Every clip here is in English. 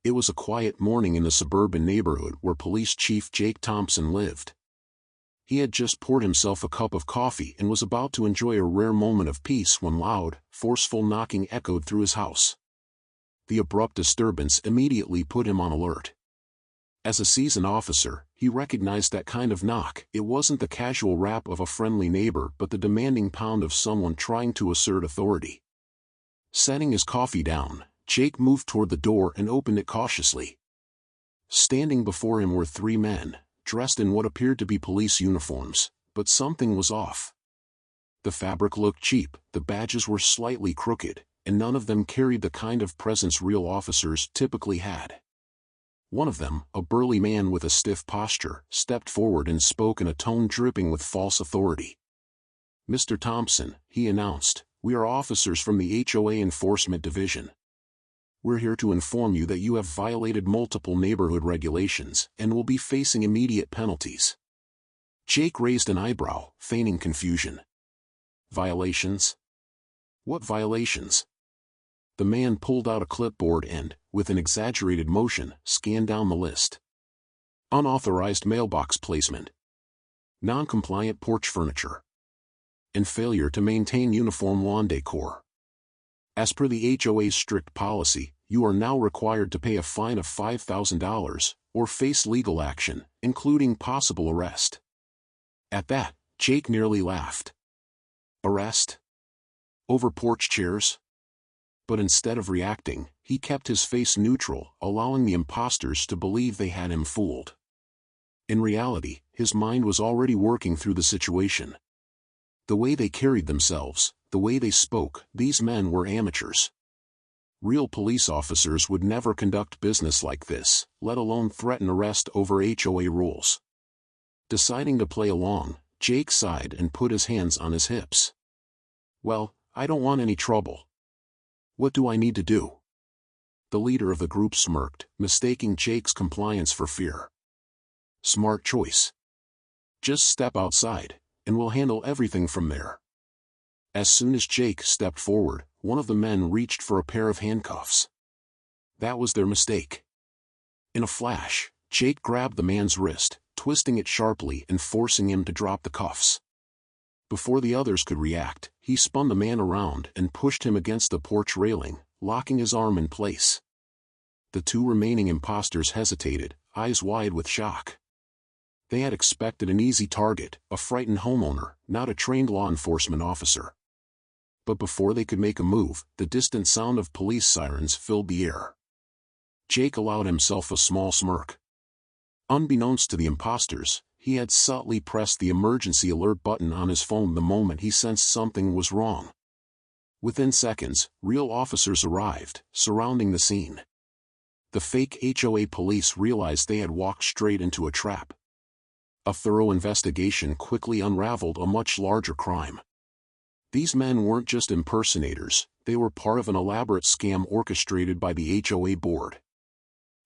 It was a quiet morning in the suburban neighborhood where Police Chief Jake Thompson lived. He had just poured himself a cup of coffee and was about to enjoy a rare moment of peace when loud, forceful knocking echoed through his house. The abrupt disturbance immediately put him on alert. As a seasoned officer, he recognized that kind of knock. It wasn't the casual rap of a friendly neighbor but the demanding pound of someone trying to assert authority. Setting his coffee down, Jake moved toward the door and opened it cautiously. Standing before him were three men, dressed in what appeared to be police uniforms, but something was off. The fabric looked cheap, the badges were slightly crooked, and none of them carried the kind of presence real officers typically had. One of them, a burly man with a stiff posture, stepped forward and spoke in a tone dripping with false authority. "Mr. Thompson," he announced, "we are officers from the HOA Enforcement Division. We're here to inform you that you have violated multiple neighborhood regulations and will be facing immediate penalties." Jake raised an eyebrow, feigning confusion. "Violations? What violations?" The man pulled out a clipboard and, with an exaggerated motion, scanned down the list. Unauthorized mailbox placement, non-compliant porch furniture, and failure to maintain uniform lawn decor. As per the HOA's strict policy, you are now required to pay a fine of $5,000, or face legal action, including possible arrest. At that, Jake nearly laughed. Arrest? Over porch chairs? But instead of reacting, he kept his face neutral, allowing the imposters to believe they had him fooled. In reality, his mind was already working through the situation. The way they carried themselves, the way they spoke, these men were amateurs. Real police officers would never conduct business like this, let alone threaten arrest over HOA rules. Deciding to play along, Jake sighed and put his hands on his hips. "Well, I don't want any trouble. What do I need to do?" The leader of the group smirked, mistaking Jake's compliance for fear. "Smart choice. Just step outside, and we'll handle everything from there." As soon as Jake stepped forward, one of the men reached for a pair of handcuffs. That was their mistake. In a flash, Jake grabbed the man's wrist, twisting it sharply and forcing him to drop the cuffs. Before the others could react, he spun the man around and pushed him against the porch railing, locking his arm in place. The two remaining imposters hesitated, eyes wide with shock. They had expected an easy target, a frightened homeowner, not a trained law enforcement officer. But before they could make a move, the distant sound of police sirens filled the air. Jake allowed himself a small smirk. Unbeknownst to the imposters, he had subtly pressed the emergency alert button on his phone the moment he sensed something was wrong. Within seconds, real officers arrived, surrounding the scene. The fake HOA police realized they had walked straight into a trap. A thorough investigation quickly unraveled a much larger crime. These men weren't just impersonators, they were part of an elaborate scam orchestrated by the HOA board.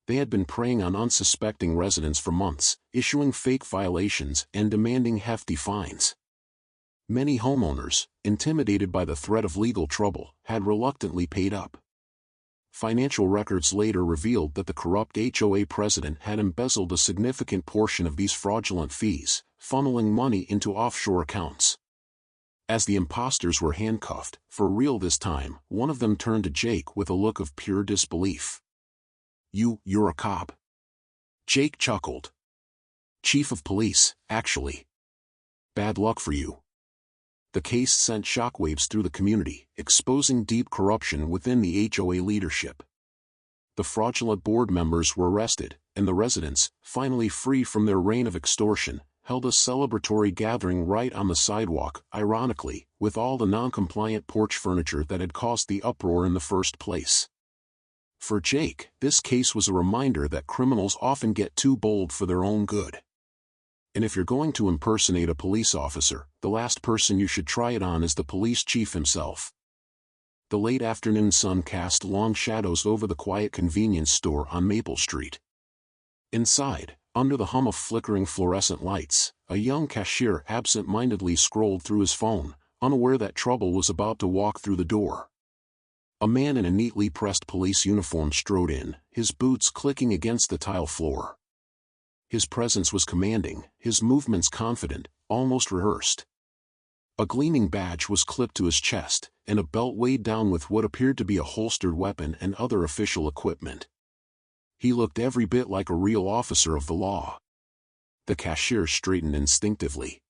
They had been preying on unsuspecting residents for months, issuing fake violations and demanding hefty fines. Many homeowners, intimidated by the threat of legal trouble, had reluctantly paid up. Financial records later revealed that the corrupt HOA president had embezzled a significant portion of these fraudulent fees, funneling money into offshore accounts. As the imposters were handcuffed, for real this time, one of them turned to Jake with a look of pure disbelief. You're a cop?" Jake chuckled. "Chief of police, actually. Bad luck for you." The case sent shockwaves through the community, exposing deep corruption within the HOA leadership. The fraudulent board members were arrested, and the residents, finally free from their reign of extortion, held a celebratory gathering right on the sidewalk, ironically, with all the non-compliant porch furniture that had caused the uproar in the first place. For Jake, this case was a reminder that criminals often get too bold for their own good. And if you're going to impersonate a police officer, the last person you should try it on is the police chief himself. The late afternoon sun cast long shadows over the quiet convenience store on Maple Street. Inside, under the hum of flickering fluorescent lights, a young cashier absent-mindedly scrolled through his phone, unaware that trouble was about to walk through the door. A man in a neatly pressed police uniform strode in, his boots clicking against the tile floor. His presence was commanding, his movements confident, almost rehearsed. A gleaming badge was clipped to his chest, and a belt weighed down with what appeared to be a holstered weapon and other official equipment. He looked every bit like a real officer of the law. The cashier straightened instinctively.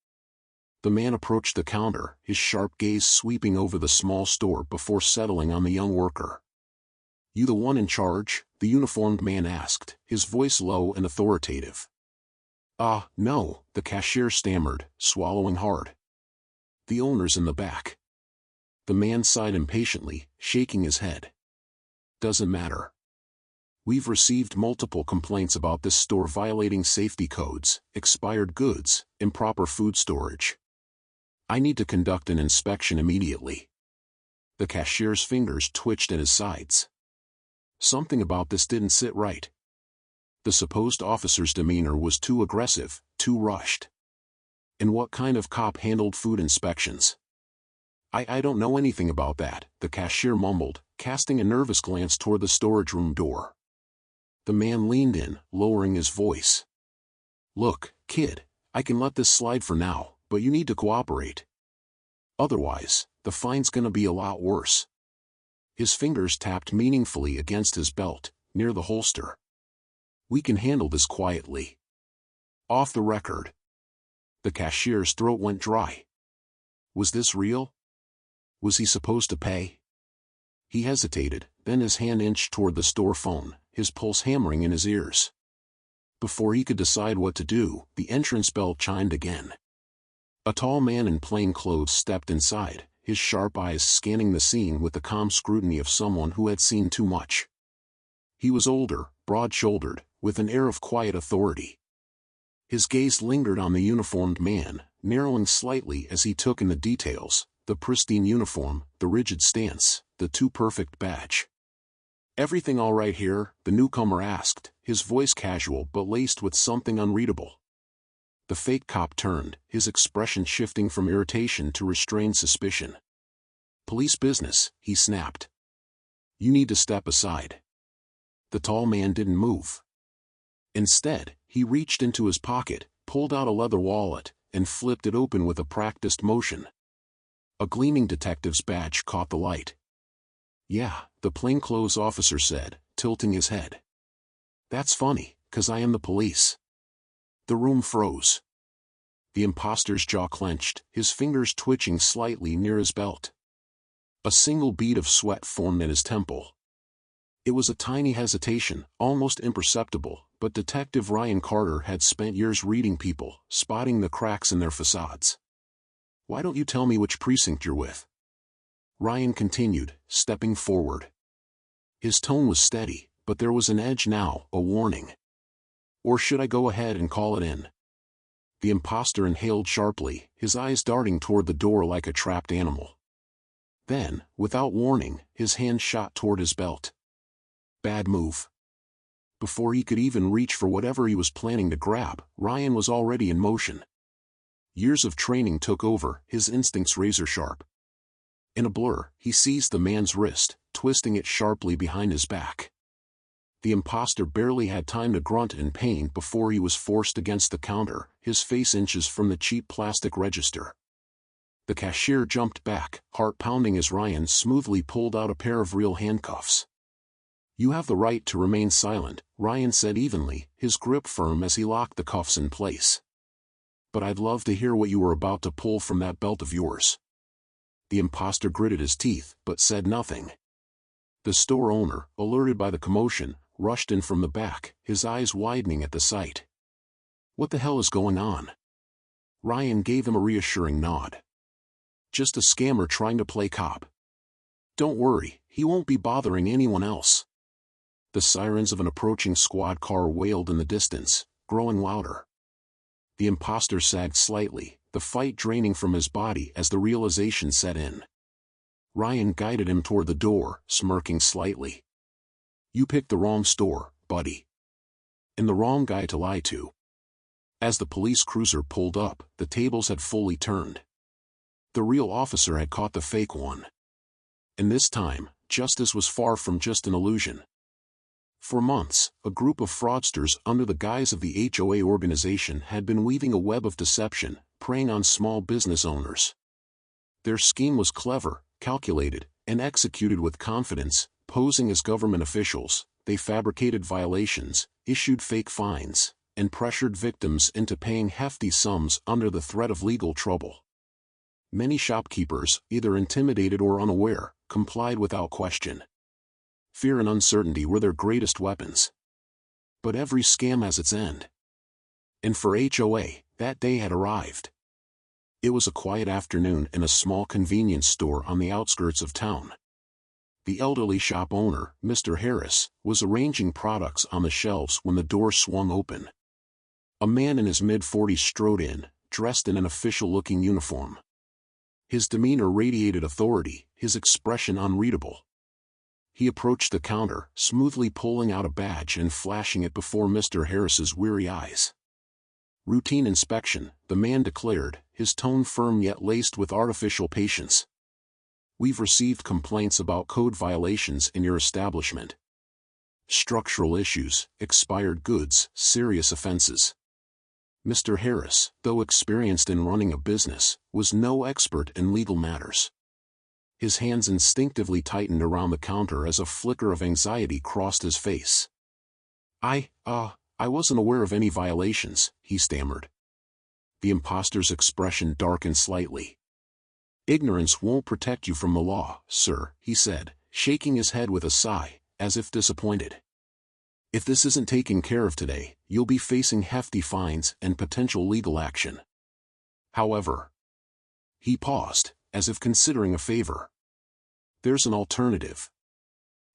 The man approached the counter, his sharp gaze sweeping over the small store before settling on the young worker. "You the one in charge?" the uniformed man asked, his voice low and authoritative. No," the cashier stammered, swallowing hard. "The owner's in the back." The man sighed impatiently, shaking his head. "Doesn't matter. We've received multiple complaints about this store violating safety codes, expired goods, improper food storage. I need to conduct an inspection immediately." The cashier's fingers twitched at his sides. Something about this didn't sit right. The supposed officer's demeanor was too aggressive, too rushed. And what kind of cop handled food inspections? I don't know anything about that," the cashier mumbled, casting a nervous glance toward the storage room door. The man leaned in, lowering his voice. "Look, kid, I can let this slide for now, but you need to cooperate. Otherwise, the fine's gonna be a lot worse." His fingers tapped meaningfully against his belt, near the holster. "We can handle this quietly. Off the record." The cashier's throat went dry. Was this real? Was he supposed to pay? He hesitated, then his hand inched toward the store phone, his pulse hammering in his ears. Before he could decide what to do, the entrance bell chimed again. A tall man in plain clothes stepped inside, his sharp eyes scanning the scene with the calm scrutiny of someone who had seen too much. He was older, broad-shouldered, with an air of quiet authority. His gaze lingered on the uniformed man, narrowing slightly as he took in the details: the pristine uniform, the rigid stance, the too-perfect badge. "Everything all right here?" the newcomer asked, his voice casual but laced with something unreadable. The fake cop turned, his expression shifting from irritation to restrained suspicion. "Police business," he snapped. "You need to step aside." The tall man didn't move. Instead, he reached into his pocket, pulled out a leather wallet, and flipped it open with a practiced motion. A gleaming detective's badge caught the light. "Yeah," the plainclothes officer said, tilting his head. "That's funny, 'cause I am the police." The room froze. The imposter's jaw clenched, his fingers twitching slightly near his belt. A single bead of sweat formed at his temple. It was a tiny hesitation, almost imperceptible, but Detective Ryan Carter had spent years reading people, spotting the cracks in their facades. "Why don't you tell me which precinct you're with?" Ryan continued, stepping forward. His tone was steady, but there was an edge now, a warning. "Or should I go ahead and call it in?" The imposter inhaled sharply, his eyes darting toward the door like a trapped animal. Then, without warning, his hand shot toward his belt. Bad move. Before he could even reach for whatever he was planning to grab, Ryan was already in motion. Years of training took over, his instincts razor-sharp. In a blur, he seized the man's wrist, twisting it sharply behind his back. The imposter barely had time to grunt in pain before he was forced against the counter, his face inches from the cheap plastic register. The cashier jumped back, heart pounding as Ryan smoothly pulled out a pair of real handcuffs. "You have the right to remain silent," Ryan said evenly, his grip firm as he locked the cuffs in place. "But I'd love to hear what you were about to pull from that belt of yours." The imposter gritted his teeth, but said nothing. The store owner, alerted by the commotion, rushed in from the back, his eyes widening at the sight. "What the hell is going on?" Ryan gave him a reassuring nod. "Just a scammer trying to play cop. Don't worry, he won't be bothering anyone else." The sirens of an approaching squad car wailed in the distance, growing louder. The imposter sagged slightly, the fight draining from his body as the realization set in. Ryan guided him toward the door, smirking slightly. "You picked the wrong store, buddy. And the wrong guy to lie to." As the police cruiser pulled up, the tables had fully turned. The real officer had caught the fake one. And this time, justice was far from just an illusion. For months, a group of fraudsters under the guise of the HOA organization had been weaving a web of deception, preying on small business owners. Their scheme was clever, calculated, and executed with confidence. Posing as government officials, they fabricated violations, issued fake fines, and pressured victims into paying hefty sums under the threat of legal trouble. Many shopkeepers, either intimidated or unaware, complied without question. Fear and uncertainty were their greatest weapons. But every scam has its end. And for HOA, that day had arrived. It was a quiet afternoon in a small convenience store on the outskirts of town. The elderly shop owner, Mr. Harris, was arranging products on the shelves when the door swung open. A man in his mid-40s strode in, dressed in an official-looking uniform. His demeanor radiated authority, his expression unreadable. He approached the counter, smoothly pulling out a badge and flashing it before Mr. Harris's weary eyes. "Routine inspection," the man declared, his tone firm yet laced with artificial patience. "We've received complaints about code violations in your establishment. Structural issues, expired goods, serious offenses." Mr. Harris, though experienced in running a business, was no expert in legal matters. His hands instinctively tightened around the counter as a flicker of anxiety crossed his face. I wasn't aware of any violations," he stammered. The imposter's expression darkened slightly. "Ignorance won't protect you from the law, sir," he said, shaking his head with a sigh, as if disappointed. "If this isn't taken care of today, you'll be facing hefty fines and potential legal action. However," he paused, as if considering a favor, "there's an alternative.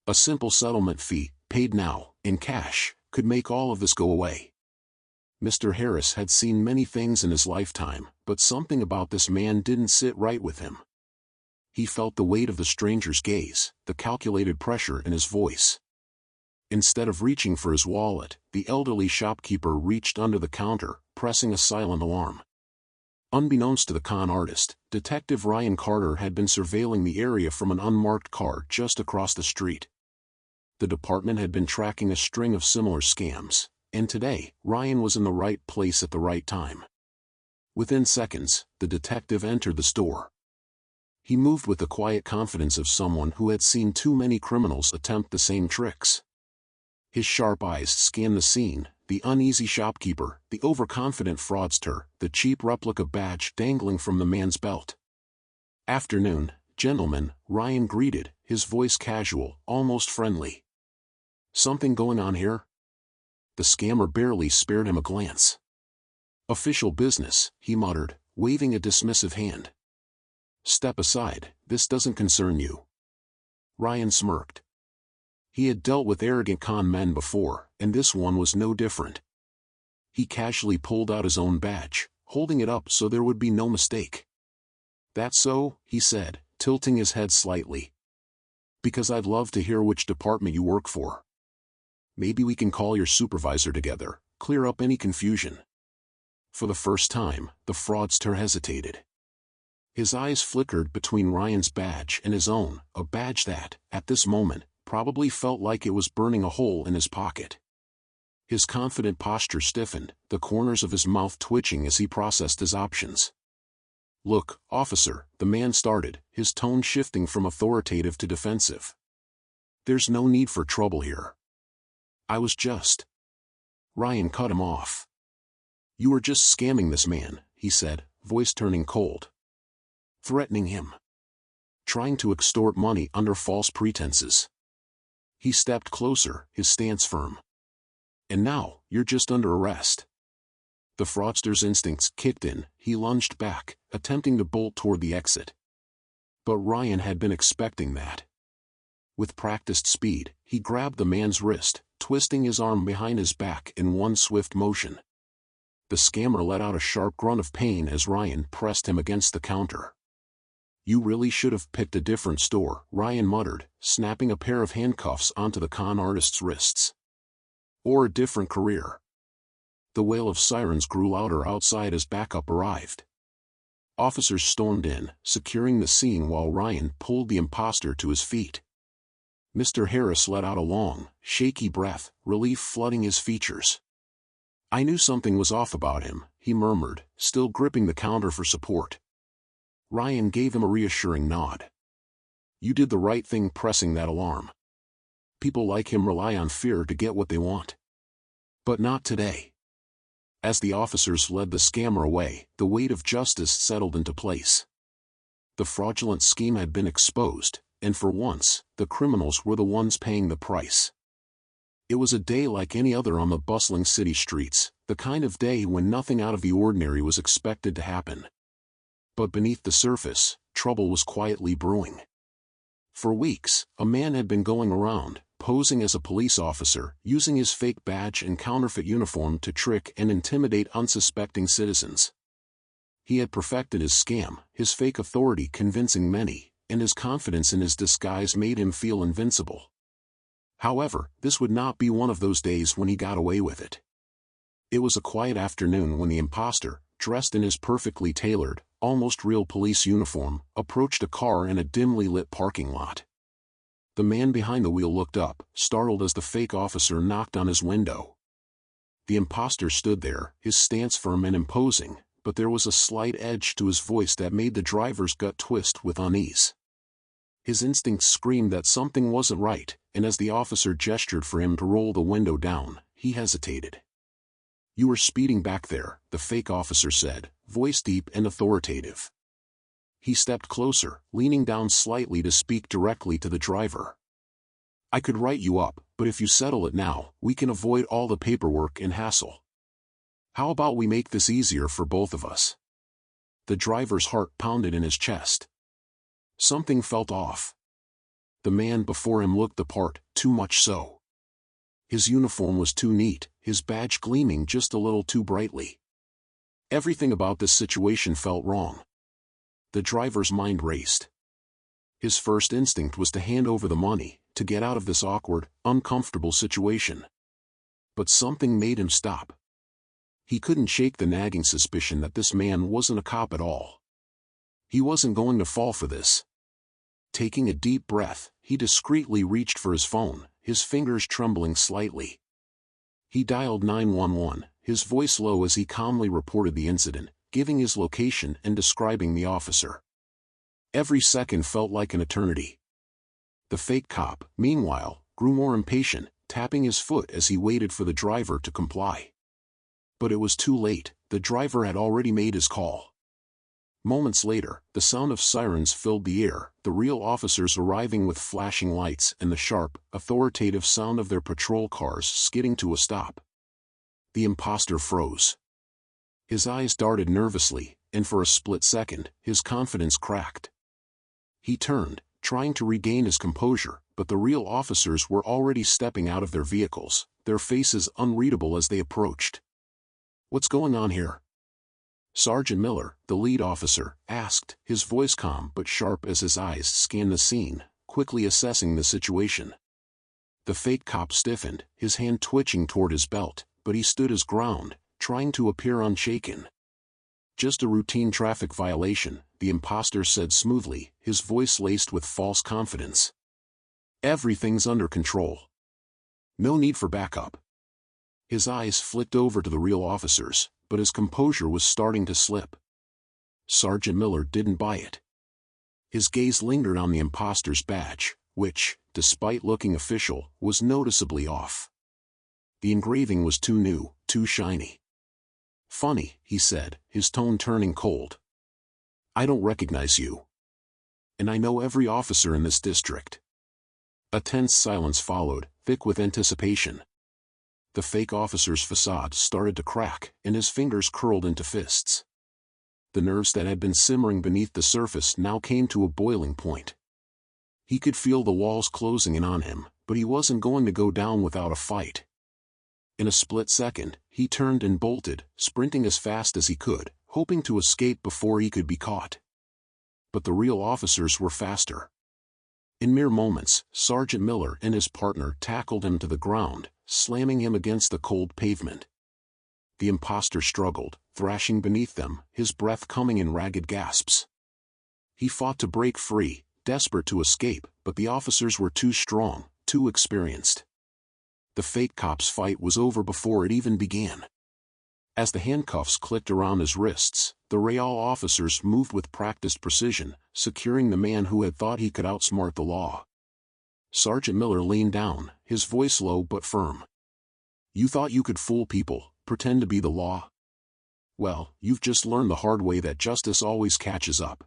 A simple settlement fee, paid now, in cash, could make all of this go away." Mr. Harris had seen many things in his lifetime, but something about this man didn't sit right with him. He felt the weight of the stranger's gaze, the calculated pressure in his voice. Instead of reaching for his wallet, the elderly shopkeeper reached under the counter, pressing a silent alarm. Unbeknownst to the con artist, Detective Ryan Carter had been surveilling the area from an unmarked car just across the street. The department had been tracking a string of similar scams, and today, Ryan was in the right place at the right time. Within seconds, the detective entered the store. He moved with the quiet confidence of someone who had seen too many criminals attempt the same tricks. His sharp eyes scanned the scene, the uneasy shopkeeper, the overconfident fraudster, the cheap replica badge dangling from the man's belt. "Afternoon, gentlemen," Ryan greeted, his voice casual, almost friendly. "Something going on here?" The scammer barely spared him a glance. "Official business," he muttered, waving a dismissive hand. "Step aside, this doesn't concern you." Ryan smirked. He had dealt with arrogant con men before, and this one was no different. He casually pulled out his own badge, holding it up so there would be no mistake. "That's so," he said, tilting his head slightly. "Because I'd love to hear which department you work for. Maybe we can call your supervisor together, clear up any confusion." For the first time, the fraudster hesitated. His eyes flickered between Ryan's badge and his own, a badge that, at this moment, probably felt like it was burning a hole in his pocket. His confident posture stiffened, the corners of his mouth twitching as he processed his options. "Look, officer," the man started, his tone shifting from authoritative to defensive. "There's no need for trouble here. I was just..." Ryan cut him off. "You were just scamming this man," he said, voice turning cold. "Threatening him. Trying to extort money under false pretenses." He stepped closer, his stance firm. "And now, you're just under arrest." The fraudster's instincts kicked in, he lunged back, attempting to bolt toward the exit. But Ryan had been expecting that. With practiced speed, he grabbed the man's wrist, twisting his arm behind his back in one swift motion. The scammer let out a sharp grunt of pain as Ryan pressed him against the counter. "You really should have picked a different store," Ryan muttered, snapping a pair of handcuffs onto the con artist's wrists. "Or a different career." The wail of sirens grew louder outside as backup arrived. Officers stormed in, securing the scene while Ryan pulled the imposter to his feet. Mr. Harris let out a long, shaky breath, relief flooding his features. "I knew something was off about him," he murmured, still gripping the counter for support. Ryan gave him a reassuring nod. "You did the right thing pressing that alarm. People like him rely on fear to get what they want. But not today." As the officers led the scammer away, the weight of justice settled into place. The fraudulent scheme had been exposed, and for once, the criminals were the ones paying the price. It was a day like any other on the bustling city streets, the kind of day when nothing out of the ordinary was expected to happen. But beneath the surface, trouble was quietly brewing. For weeks, a man had been going around, posing as a police officer, using his fake badge and counterfeit uniform to trick and intimidate unsuspecting citizens. He had perfected his scam, his fake authority convincing many, and his confidence in his disguise made him feel invincible. However, this would not be one of those days when he got away with it. It was a quiet afternoon when the imposter, dressed in his perfectly tailored, almost real police uniform, approached a car in a dimly lit parking lot. The man behind the wheel looked up, startled as the fake officer knocked on his window. The imposter stood there, his stance firm and imposing, but there was a slight edge to his voice that made the driver's gut twist with unease. His instincts screamed that something wasn't right, and as the officer gestured for him to roll the window down, he hesitated. "You were speeding back there," the fake officer said, voice deep and authoritative. He stepped closer, leaning down slightly to speak directly to the driver. "I could write you up, but if you settle it now, we can avoid all the paperwork and hassle. How about we make this easier for both of us?" The driver's heart pounded in his chest. Something felt off. The man before him looked the part, too much so. His uniform was too neat, his badge gleaming just a little too brightly. Everything about this situation felt wrong. The driver's mind raced. His first instinct was to hand over the money, to get out of this awkward, uncomfortable situation. But something made him stop. He couldn't shake the nagging suspicion that this man wasn't a cop at all. He wasn't going to fall for this. Taking a deep breath, he discreetly reached for his phone, his fingers trembling slightly. He dialed 911, his voice low as he calmly reported the incident, giving his location and describing the officer. Every second felt like an eternity. The fake cop, meanwhile, grew more impatient, tapping his foot as he waited for the driver to comply. But it was too late, the driver had already made his call. Moments later, the sound of sirens filled the air, the real officers arriving with flashing lights and the sharp, authoritative sound of their patrol cars skidding to a stop. The imposter froze. His eyes darted nervously, and for a split second, his confidence cracked. He turned, trying to regain his composure, but the real officers were already stepping out of their vehicles, their faces unreadable as they approached. "What's going on here?" Sergeant Miller, the lead officer, asked, his voice calm but sharp as his eyes scanned the scene, quickly assessing the situation. The fake cop stiffened, his hand twitching toward his belt, but he stood his ground, trying to appear unshaken. "Just a routine traffic violation," the imposter said smoothly, his voice laced with false confidence. "Everything's under control. No need for backup." His eyes flicked over to the real officers, but his composure was starting to slip. Sergeant Miller didn't buy it. His gaze lingered on the imposter's badge, which, despite looking official, was noticeably off. The engraving was too new, too shiny. "Funny," he said, his tone turning cold. "I don't recognize you. And I know every officer in this district." A tense silence followed, thick with anticipation. The fake officer's facade started to crack, and his fingers curled into fists. The nerves that had been simmering beneath the surface now came to a boiling point. He could feel the walls closing in on him, but he wasn't going to go down without a fight. In a split second, he turned and bolted, sprinting as fast as he could, hoping to escape before he could be caught. But the real officers were faster. In mere moments, Sergeant Miller and his partner tackled him to the ground, slamming him against the cold pavement. The imposter struggled, thrashing beneath them, his breath coming in ragged gasps. He fought to break free, desperate to escape, but the officers were too strong, too experienced. The fake cop's fight was over before it even began. As the handcuffs clicked around his wrists, the real officers moved with practiced precision, securing the man who had thought he could outsmart the law. Sergeant Miller leaned down, his voice low but firm. "You thought you could fool people, pretend to be the law? Well, you've just learned the hard way that justice always catches up."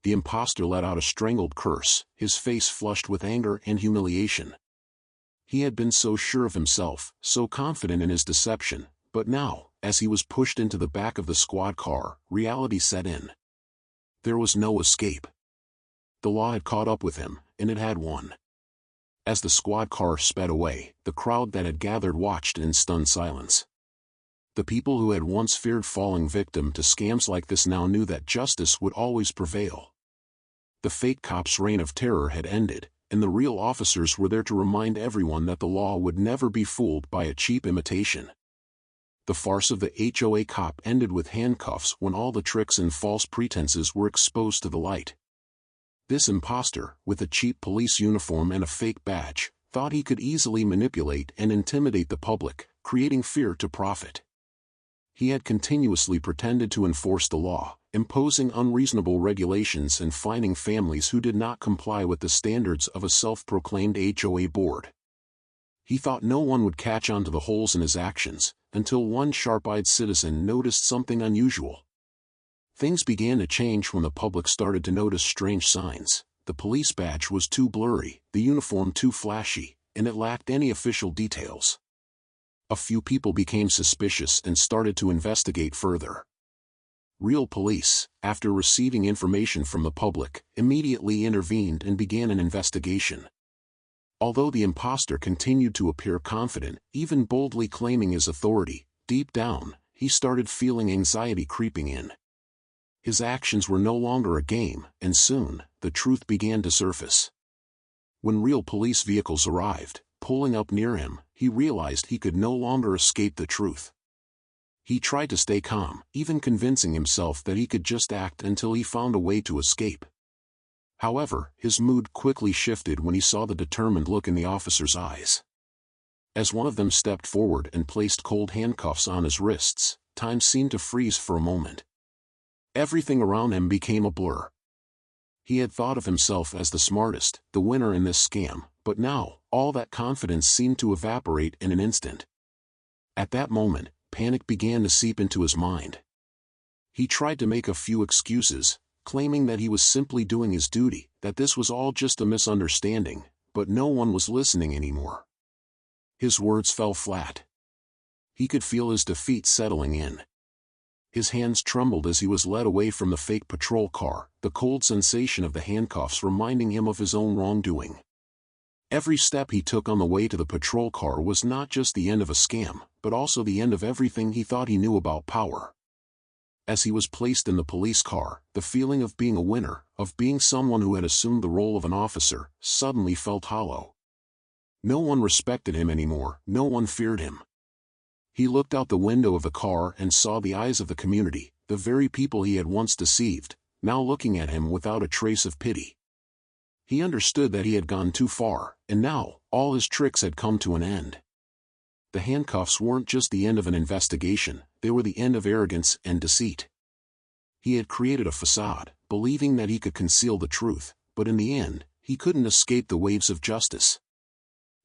The imposter let out a strangled curse, his face flushed with anger and humiliation. He had been so sure of himself, so confident in his deception, but now, as he was pushed into the back of the squad car, reality set in. There was no escape. The law had caught up with him, and it had won. As the squad car sped away, the crowd that had gathered watched in stunned silence. The people who had once feared falling victim to scams like this now knew that justice would always prevail. The fake cop's reign of terror had ended, and the real officers were there to remind everyone that the law would never be fooled by a cheap imitation. The farce of the HOA cop ended with handcuffs when all the tricks and false pretenses were exposed to the light. This imposter, with a cheap police uniform and a fake badge, thought he could easily manipulate and intimidate the public, creating fear to profit. He had continuously pretended to enforce the law, imposing unreasonable regulations and fining families who did not comply with the standards of a self-proclaimed HOA board. He thought no one would catch on to the holes in his actions, until one sharp-eyed citizen noticed something unusual. Things began to change when the public started to notice strange signs. The police badge was too blurry, the uniform too flashy, and it lacked any official details. A few people became suspicious and started to investigate further. Real police, after receiving information from the public, immediately intervened and began an investigation. Although the imposter continued to appear confident, even boldly claiming his authority, deep down, he started feeling anxiety creeping in. His actions were no longer a game, and soon, the truth began to surface. When real police vehicles arrived, pulling up near him, he realized he could no longer escape the truth. He tried to stay calm, even convincing himself that he could just act until he found a way to escape. However, his mood quickly shifted when he saw the determined look in the officer's eyes. As one of them stepped forward and placed cold handcuffs on his wrists, time seemed to freeze for a moment. Everything around him became a blur. He had thought of himself as the smartest, the winner in this scam, but now, all that confidence seemed to evaporate in an instant. At that moment, panic began to seep into his mind. He tried to make a few excuses, claiming that he was simply doing his duty, that this was all just a misunderstanding, but no one was listening anymore. His words fell flat. He could feel his defeat settling in. His hands trembled as he was led away from the fake patrol car, the cold sensation of the handcuffs reminding him of his own wrongdoing. Every step he took on the way to the patrol car was not just the end of a scam, but also the end of everything he thought he knew about power. As he was placed in the police car, the feeling of being a winner, of being someone who had assumed the role of an officer, suddenly felt hollow. No one respected him anymore, no one feared him. He looked out the window of the car and saw the eyes of the community, the very people he had once deceived, now looking at him without a trace of pity. He understood that he had gone too far, and now, all his tricks had come to an end. The handcuffs weren't just the end of an investigation, they were the end of arrogance and deceit. He had created a facade, believing that he could conceal the truth, but in the end, he couldn't escape the waves of justice.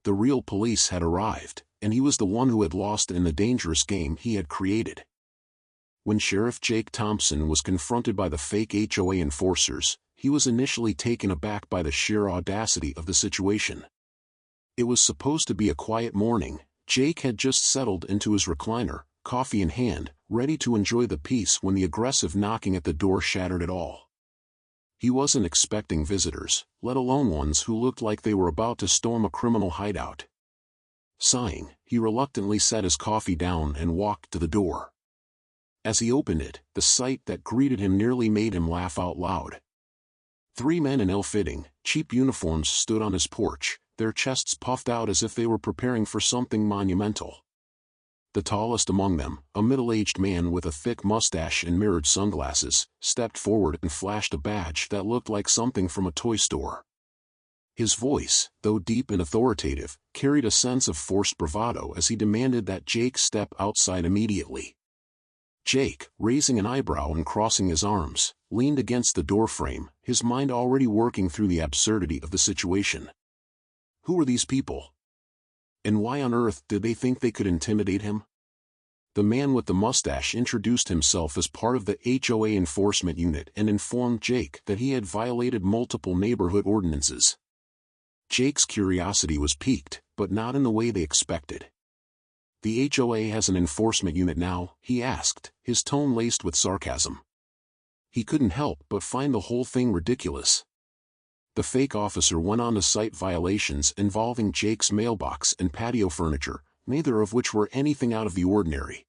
The real police had arrived, and he was the one who had lost in the dangerous game he had created. When Sheriff Jake Thompson was confronted by the fake HOA enforcers, he was initially taken aback by the sheer audacity of the situation. It was supposed to be a quiet morning. Jake had just settled into his recliner, coffee in hand, ready to enjoy the peace when the aggressive knocking at the door shattered it all. He wasn't expecting visitors, let alone ones who looked like they were about to storm a criminal hideout. Sighing, he reluctantly set his coffee down and walked to the door. As he opened it, the sight that greeted him nearly made him laugh out loud. 3 men in ill-fitting, cheap uniforms stood on his porch, their chests puffed out as if they were preparing for something monumental. The tallest among them, a middle-aged man with a thick mustache and mirrored sunglasses, stepped forward and flashed a badge that looked like something from a toy store. His voice, though deep and authoritative, carried a sense of forced bravado as he demanded that Jake step outside immediately. Jake, raising an eyebrow and crossing his arms, leaned against the doorframe, his mind already working through the absurdity of the situation. Who were these people? And why on earth did they think they could intimidate him? The man with the mustache introduced himself as part of the HOA enforcement unit and informed Jake that he had violated multiple neighborhood ordinances. Jake's curiosity was piqued, but not in the way they expected. "The HOA has an enforcement unit now?" he asked, his tone laced with sarcasm. He couldn't help but find the whole thing ridiculous. The fake officer went on to cite violations involving Jake's mailbox and patio furniture, neither of which were anything out of the ordinary.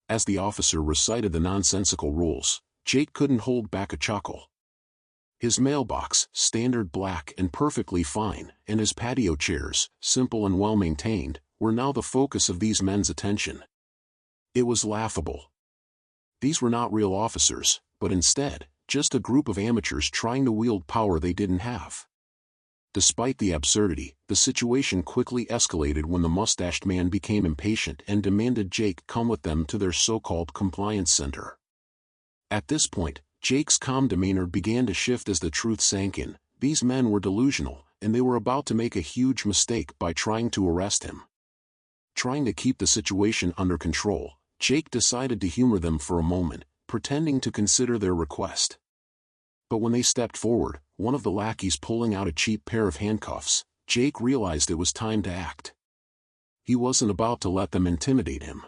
As the officer recited the nonsensical rules, Jake couldn't hold back a chuckle. His mailbox, standard black and perfectly fine, and his patio chairs, simple and well-maintained, were now the focus of these men's attention. It was laughable. These were not real officers, but instead, just a group of amateurs trying to wield power they didn't have. Despite the absurdity, the situation quickly escalated when the mustached man became impatient and demanded Jake come with them to their so-called compliance center. At this point, Jake's calm demeanor began to shift as the truth sank in. These men were delusional, and they were about to make a huge mistake by trying to arrest him. Trying to keep the situation under control, Jake decided to humor them for a moment, pretending to consider their request. But when they stepped forward, one of the lackeys pulling out a cheap pair of handcuffs, Jake realized it was time to act. He wasn't about to let them intimidate him.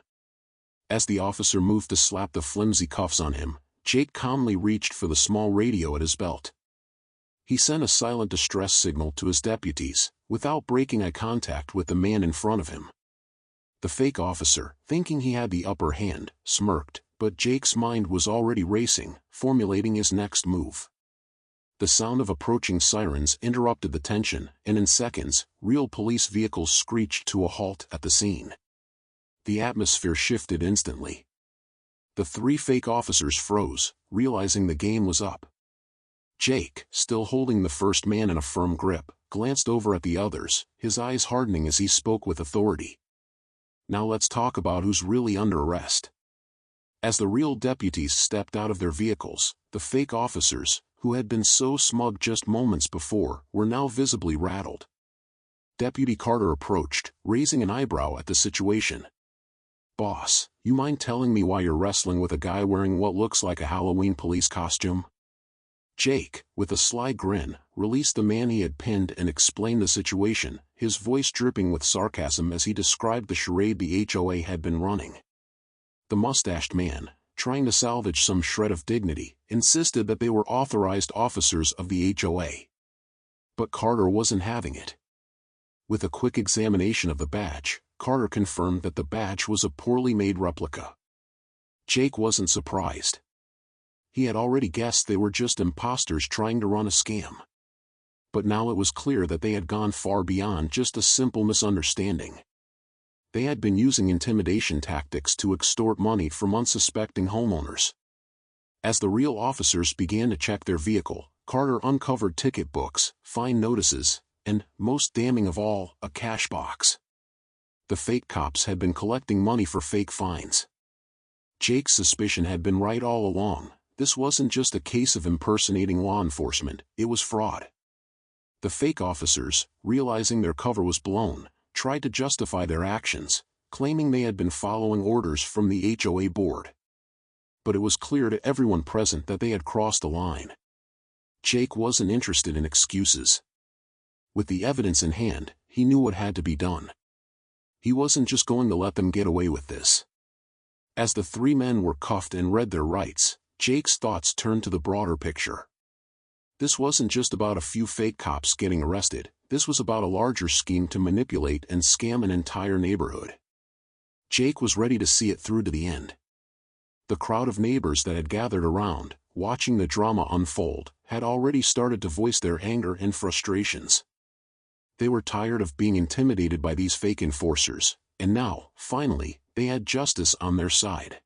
As the officer moved to slap the flimsy cuffs on him, Jake calmly reached for the small radio at his belt. He sent a silent distress signal to his deputies, without breaking eye contact with the man in front of him. The fake officer, thinking he had the upper hand, smirked, but Jake's mind was already racing, formulating his next move. The sound of approaching sirens interrupted the tension, and in seconds, real police vehicles screeched to a halt at the scene. The atmosphere shifted instantly. The three fake officers froze, realizing the game was up. Jake, still holding the first man in a firm grip, glanced over at the others, his eyes hardening as he spoke with authority. "Now let's talk about who's really under arrest." As the real deputies stepped out of their vehicles, the fake officers, who had been so smug just moments before, were now visibly rattled. Deputy Carter approached, raising an eyebrow at the situation. "Boss, you mind telling me why you're wrestling with a guy wearing what looks like a Halloween police costume?" Jake, with a sly grin, released the man he had pinned and explained the situation, his voice dripping with sarcasm as he described the charade the HOA had been running. The mustached man, trying to salvage some shred of dignity, insisted that they were authorized officers of the HOA. But Carter wasn't having it. With a quick examination of the badge, Carter confirmed that the badge was a poorly made replica. Jake wasn't surprised. He had already guessed they were just imposters trying to run a scam. But now it was clear that they had gone far beyond just a simple misunderstanding. They had been using intimidation tactics to extort money from unsuspecting homeowners. As the real officers began to check their vehicle, Carter uncovered ticket books, fine notices, and, most damning of all, a cash box. The fake cops had been collecting money for fake fines. Jake's suspicion had been right all along. This wasn't just a case of impersonating law enforcement, it was fraud. The fake officers, realizing their cover was blown, tried to justify their actions, claiming they had been following orders from the HOA board. But it was clear to everyone present that they had crossed a line. Jake wasn't interested in excuses. With the evidence in hand, he knew what had to be done. He wasn't just going to let them get away with this. As the three men were cuffed and read their rights, Jake's thoughts turned to the broader picture. This wasn't just about a few fake cops getting arrested, this was about a larger scheme to manipulate and scam an entire neighborhood. Jake was ready to see it through to the end. The crowd of neighbors that had gathered around, watching the drama unfold, had already started to voice their anger and frustrations. They were tired of being intimidated by these fake enforcers, and now, finally, They had justice on their side.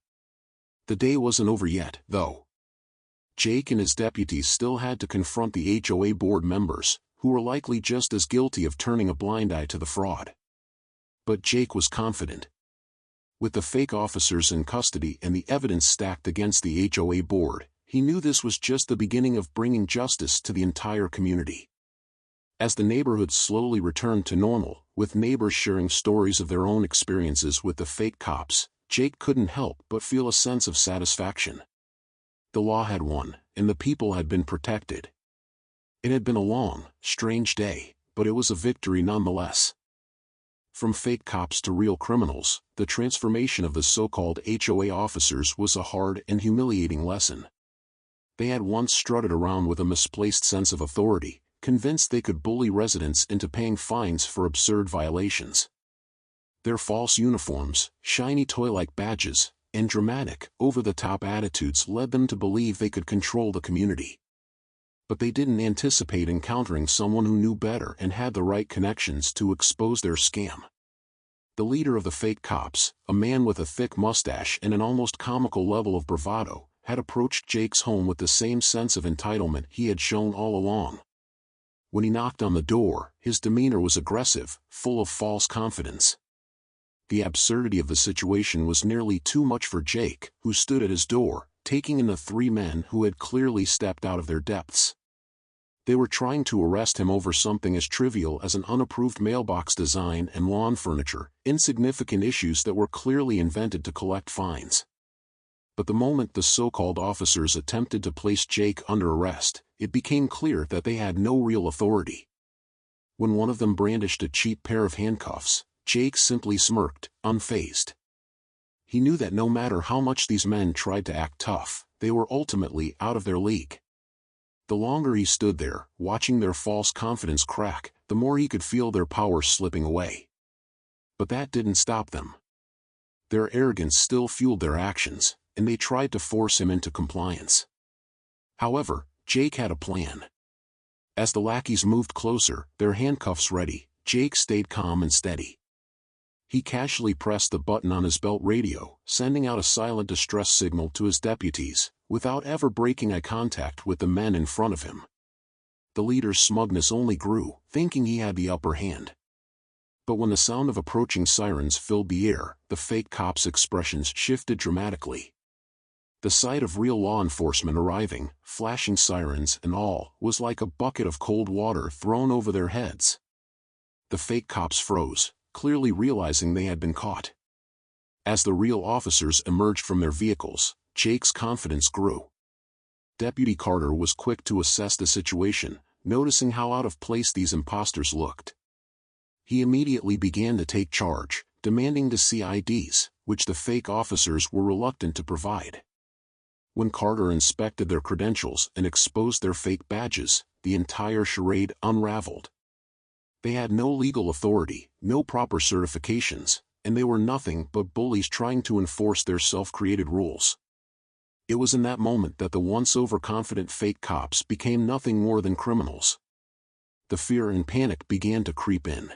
The day wasn't over yet, though. Jake and his deputies still had to confront the HOA board members, who were likely just as guilty of turning a blind eye to the fraud. But Jake was confident. With the fake officers in custody and the evidence stacked against the HOA board, he knew this was just the beginning of bringing justice to the entire community. As the neighborhood slowly returned to normal, with neighbors sharing stories of their own experiences with the fake cops, Jake couldn't help but feel a sense of satisfaction. The law had won, and the people had been protected. It had been a long, strange day, but it was a victory nonetheless. From fake cops to real criminals, the transformation of the so-called HOA officers was a hard and humiliating lesson. They had once strutted around with a misplaced sense of authority, convinced they could bully residents into paying fines for absurd violations. Their false uniforms, shiny toy-like badges, and dramatic, over-the-top attitudes led them to believe they could control the community. But they didn't anticipate encountering someone who knew better and had the right connections to expose their scam. The leader of the fake cops, a man with a thick mustache and an almost comical level of bravado, had approached Jake's home with the same sense of entitlement he had shown all along. When he knocked on the door, his demeanor was aggressive, full of false confidence. The absurdity of the situation was nearly too much for Jake, who stood at his door, taking in the three men who had clearly stepped out of their depths. They were trying to arrest him over something as trivial as an unapproved mailbox design and lawn furniture, insignificant issues that were clearly invented to collect fines. But the moment the so-called officers attempted to place Jake under arrest, it became clear that they had no real authority. When one of them brandished a cheap pair of handcuffs, Jake simply smirked, unfazed. He knew that no matter how much these men tried to act tough, they were ultimately out of their league. The longer he stood there, watching their false confidence crack, the more he could feel their power slipping away. But that didn't stop them. Their arrogance still fueled their actions, and they tried to force him into compliance. However, Jake had a plan. As the lackeys moved closer, their handcuffs ready, Jake stayed calm and steady. He casually pressed the button on his belt radio, sending out a silent distress signal to his deputies, without ever breaking eye contact with the men in front of him. The leader's smugness only grew, thinking he had the upper hand. But when the sound of approaching sirens filled the air, the fake cops' expressions shifted dramatically. The sight of real law enforcement arriving, flashing sirens and all, was like a bucket of cold water thrown over their heads. The fake cops froze, clearly realizing they had been caught. As the real officers emerged from their vehicles, Jake's confidence grew. Deputy Carter was quick to assess the situation, noticing how out of place these imposters looked. He immediately began to take charge, demanding to see IDs, which the fake officers were reluctant to provide. When Carter inspected their credentials and exposed their fake badges, the entire charade unraveled. They had no legal authority, no proper certifications, and they were nothing but bullies trying to enforce their self-created rules. It was in that moment that the once overconfident fake cops became nothing more than criminals. The fear and panic began to creep in.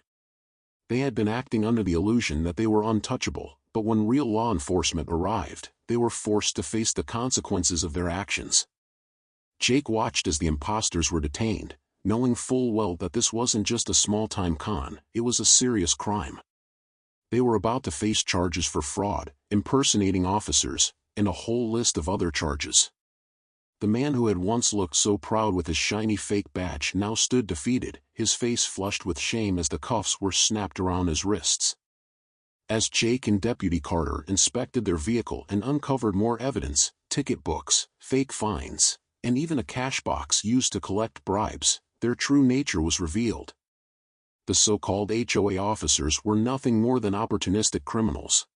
They had been acting under the illusion that they were untouchable, but when real law enforcement arrived, they were forced to face the consequences of their actions. Jake watched as the imposters were detained, knowing full well that this wasn't just a small-time con, it was a serious crime. They were about to face charges for fraud, impersonating officers, and a whole list of other charges. The man who had once looked so proud with his shiny fake badge now stood defeated, his face flushed with shame as the cuffs were snapped around his wrists. As Jake and Deputy Carter inspected their vehicle and uncovered more evidence, ticket books, fake fines, and even a cash box used to collect bribes, their true nature was revealed. The so-called HOA officers were nothing more than opportunistic criminals.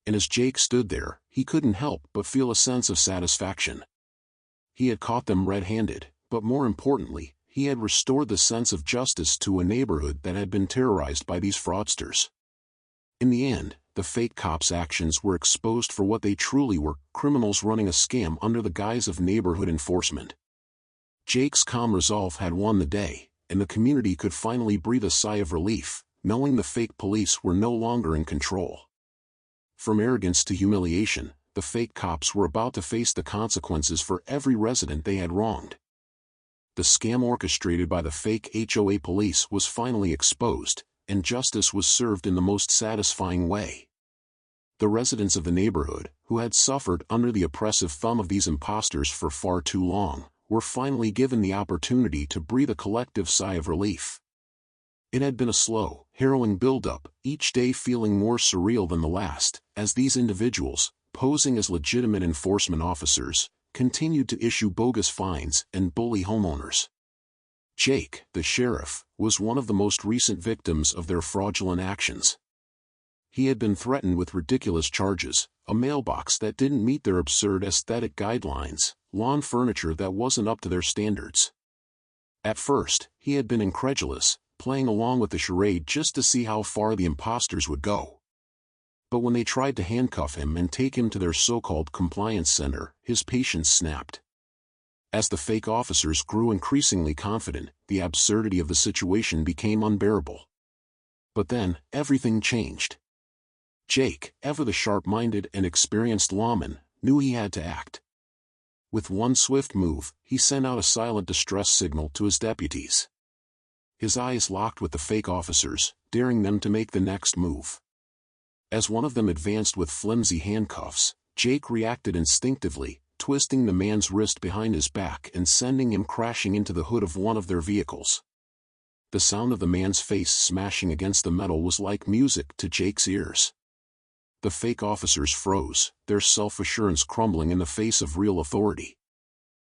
And as Jake stood there, he couldn't help but feel a sense of satisfaction. He had caught them red-handed, but more importantly, he had restored the sense of justice to a neighborhood that had been terrorized by these fraudsters. In the end, the fake cops' actions were exposed for what they truly were, criminals running a scam under the guise of neighborhood enforcement. Jake's calm resolve had won the day, and the community could finally breathe a sigh of relief, knowing the fake police were no longer in control. From arrogance to humiliation, the fake cops were about to face the consequences for every resident they had wronged. The scam orchestrated by the fake HOA police was finally exposed, and justice was served in the most satisfying way. The residents of the neighborhood, who had suffered under the oppressive thumb of these imposters for far too long, were finally given the opportunity to breathe a collective sigh of relief. It had been a slow, harrowing build-up, each day feeling more surreal than the last, as these individuals, posing as legitimate enforcement officers, continued to issue bogus fines and bully homeowners. Jake, the sheriff, was one of the most recent victims of their fraudulent actions. He had been threatened with ridiculous charges, a mailbox that didn't meet their absurd aesthetic guidelines, lawn furniture that wasn't up to their standards. At first, he had been incredulous, playing along with the charade just to see how far the imposters would go. But when they tried to handcuff him and take him to their so-called compliance center, his patience snapped. As the fake officers grew increasingly confident, the absurdity of the situation became unbearable. But then, everything changed. Jake, ever the sharp-minded and experienced lawman, knew he had to act. With one swift move, he sent out a silent distress signal to his deputies. His eyes locked with the fake officers, daring them to make the next move. As one of them advanced with flimsy handcuffs, Jake reacted instinctively, twisting the man's wrist behind his back and sending him crashing into the hood of one of their vehicles. The sound of the man's face smashing against the metal was like music to Jake's ears. The fake officers froze, their self-assurance crumbling in the face of real authority.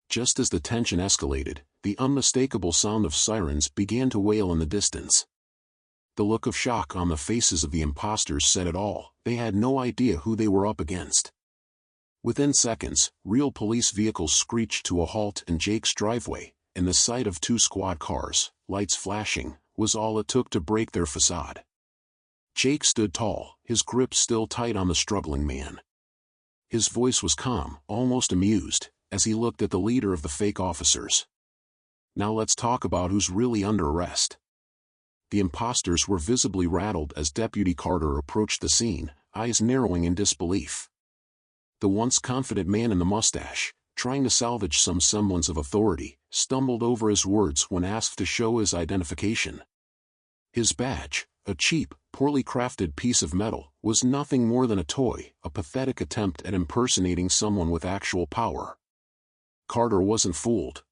Just as the tension escalated, the unmistakable sound of sirens began to wail in the distance. The look of shock on the faces of the imposters said it all. They had no idea who they were up against. Within seconds, real police vehicles screeched to a halt in Jake's driveway, and the sight of 2 squad cars, lights flashing, was all it took to break their facade. Jake stood tall, his grip still tight on the struggling man. His voice was calm, almost amused, as he looked at the leader of the fake officers. "Now let's talk about who's really under arrest." The imposters were visibly rattled as Deputy Carter approached the scene, eyes narrowing in disbelief. The once confident man in the mustache, trying to salvage some semblance of authority, stumbled over his words when asked to show his identification. His badge, a cheap, poorly crafted piece of metal, was nothing more than a toy, a pathetic attempt at impersonating someone with actual power. Carter wasn't fooled.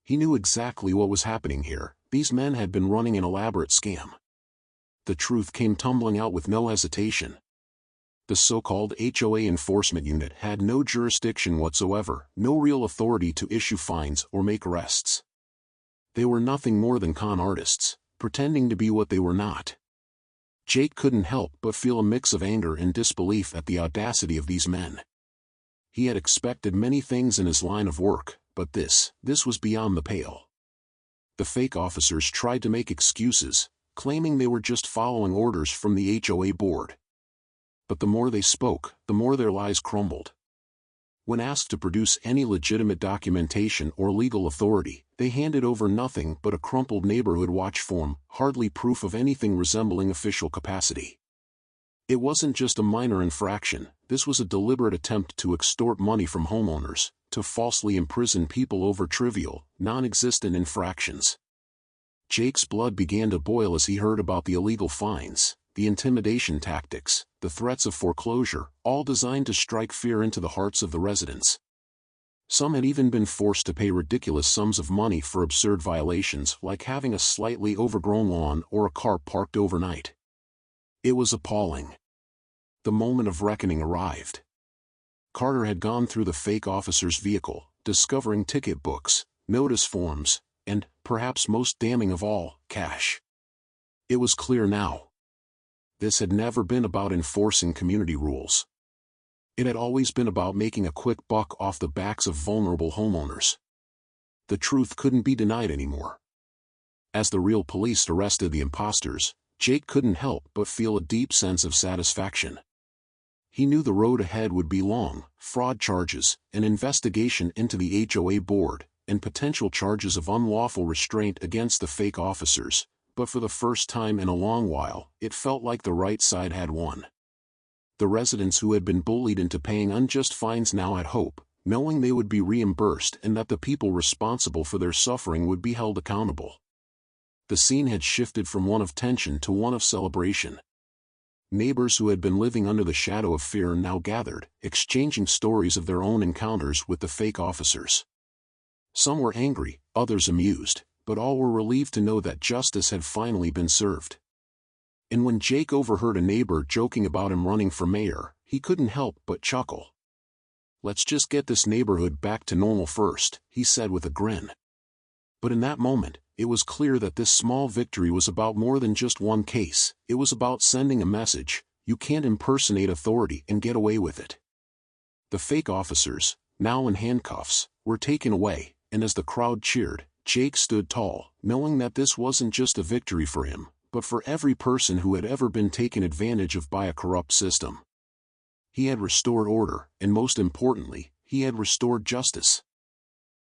He knew exactly what was happening here. These men had been running an elaborate scam. The truth came tumbling out with no hesitation. The so-called HOA enforcement unit had no jurisdiction whatsoever, no real authority to issue fines or make arrests. They were nothing more than con artists, pretending to be what they were not. Jake couldn't help but feel a mix of anger and disbelief at the audacity of these men. He had expected many things in his line of work, but this was beyond the pale. The fake officers tried to make excuses, claiming they were just following orders from the HOA board. But the more they spoke, the more their lies crumbled. When asked to produce any legitimate documentation or legal authority, they handed over nothing but a crumpled neighborhood watch form, hardly proof of anything resembling official capacity. It wasn't just a minor infraction, this was a deliberate attempt to extort money from homeowners, to falsely imprison people over trivial, non-existent infractions. Jake's blood began to boil as he heard about the illegal fines, the intimidation tactics, the threats of foreclosure, all designed to strike fear into the hearts of the residents. Some had even been forced to pay ridiculous sums of money for absurd violations like having a slightly overgrown lawn or a car parked overnight. It was appalling. The moment of reckoning arrived. Carter had gone through the fake officer's vehicle, discovering ticket books, notice forms, and, perhaps most damning of all, cash. It was clear now. This had never been about enforcing community rules. It had always been about making a quick buck off the backs of vulnerable homeowners. The truth couldn't be denied anymore. As the real police arrested the imposters, Jake couldn't help but feel a deep sense of satisfaction. He knew the road ahead would be long: fraud charges, an investigation into the HOA board, and potential charges of unlawful restraint against the fake officers, but for the first time in a long while, it felt like the right side had won. The residents who had been bullied into paying unjust fines now had hope, knowing they would be reimbursed and that the people responsible for their suffering would be held accountable. The scene had shifted from one of tension to one of celebration. Neighbors who had been living under the shadow of fear now gathered, exchanging stories of their own encounters with the fake officers. Some were angry, others amused, but all were relieved to know that justice had finally been served. And when Jake overheard a neighbor joking about him running for mayor, he couldn't help but chuckle. "Let's just get this neighborhood back to normal first," he said with a grin. But in that moment, it was clear that this small victory was about more than just one case. It was about sending a message: you can't impersonate authority and get away with it. The fake officers, now in handcuffs, were taken away, and as the crowd cheered, Jake stood tall, knowing that this wasn't just a victory for him, but for every person who had ever been taken advantage of by a corrupt system. He had restored order, and most importantly, he had restored justice.